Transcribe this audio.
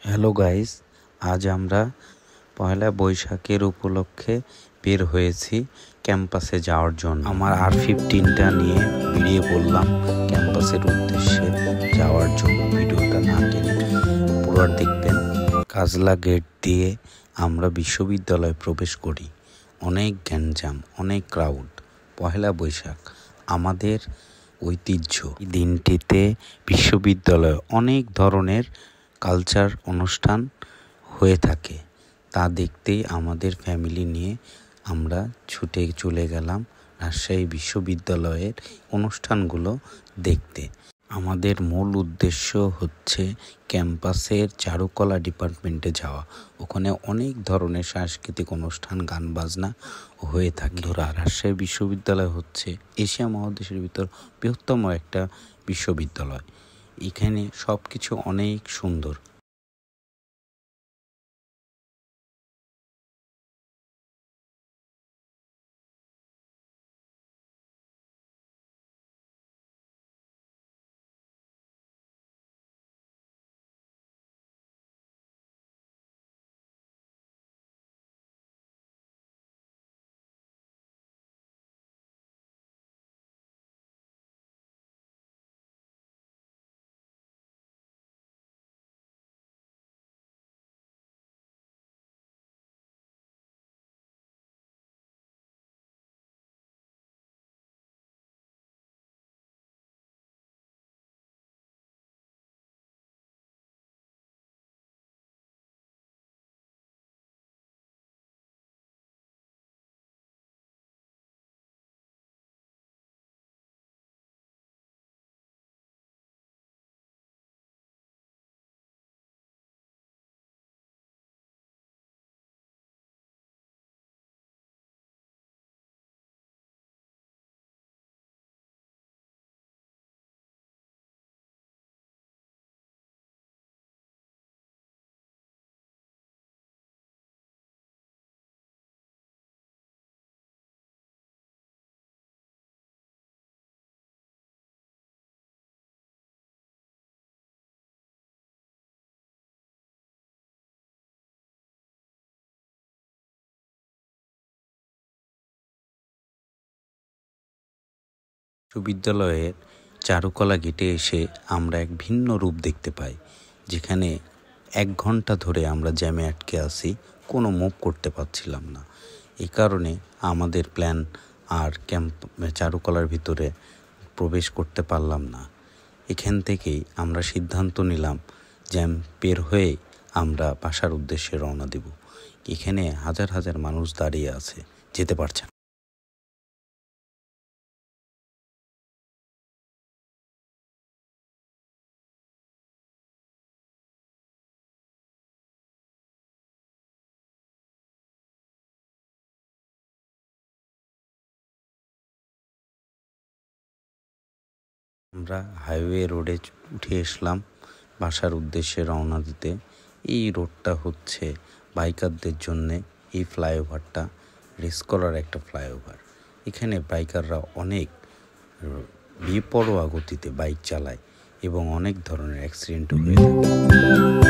Hello guys, আজ আমরা পয়লা বৈশাখের উপলক্ষে বের হয়েছি ক্যাম্পাসে যাওয়ার জন্য। আমার R15টা নিয়ে বেরিয়ে পড়লাম ক্যাম্পাসের উদ্দেশ্যে যাওয়ার জন্য। ভিডিওটা না টেনে পুরো দেখবেন। কাজলা গেট দিয়ে আমরা বিশ্ববিদ্যালয়ে প্রবেশ করি। অনেক গ্যাঞ্জাম, অনেক ক্রাউড। পয়লা বৈশাখ আমাদের ঐতিহ্য। এই দিনটিতে বিশ্ববিদ্যালয়ে অনেক ধরনের কালচার অনুষ্ঠান হয়ে থাকে। তা দেখতেই আমাদের ফ্যামিলি নিয়ে আমরা ছুটে চলে গেলাম রাজশাহী বিশ্ববিদ্যালয়ের অনুষ্ঠানগুলো দেখতে। আমাদের মূল উদ্দেশ্য হচ্ছে ক্যাম্পাসের চারুকলা ডিপার্টমেন্টে যাওয়া। ওখানে অনেক ধরনের সাংস্কৃতিক অনুষ্ঠান, গান বাজনা হয়ে থাকে। রাজশাহী বিশ্ববিদ্যালয় হচ্ছে এশিয়া মহাদেশের ভিতর বৃহত্তম একটা বিশ্ববিদ্যালয়। এখানে সব কিছু অনেক সুন্দর। বিশ্ববিদ্যালয়ের চারুকলা গেটে এসে আমরা এক ভিন্ন রূপ দেখতে পাই, যেখানে 1 ঘন্টা ধরে আমরা জ্যামে আটকে আছি, কোনো মুভ করতে পারছিলাম না। এই কারণে আমাদের প্ল্যান আর চারুকলার ভিতরে প্রবেশ করতে পারলাম না। এখান থেকেই আমরা সিদ্ধান্ত নিলাম জ্যাম পের হয়ে আমরা বাসার উদ্দেশ্যে রওনা দেব। এখানে হাজার হাজার মানুষ দাঁড়িয়ে আছে, যেতে পারছে না। আমরা হাইওয়ে রোডে উঠে এসলাম বাসার উদ্দেশ্যে রওনা দিতে। এই রোডটা হচ্ছে বাইকারদের জন্যে, এই ফ্লাইওভারটা রেস করার একটা ফ্লাইওভার। এখানে বাইকাররা অনেক বেপরোয়া গতিতে বাইক চালায় এবং অনেক ধরনের অ্যাক্সিডেন্টও হয়ে থাকে।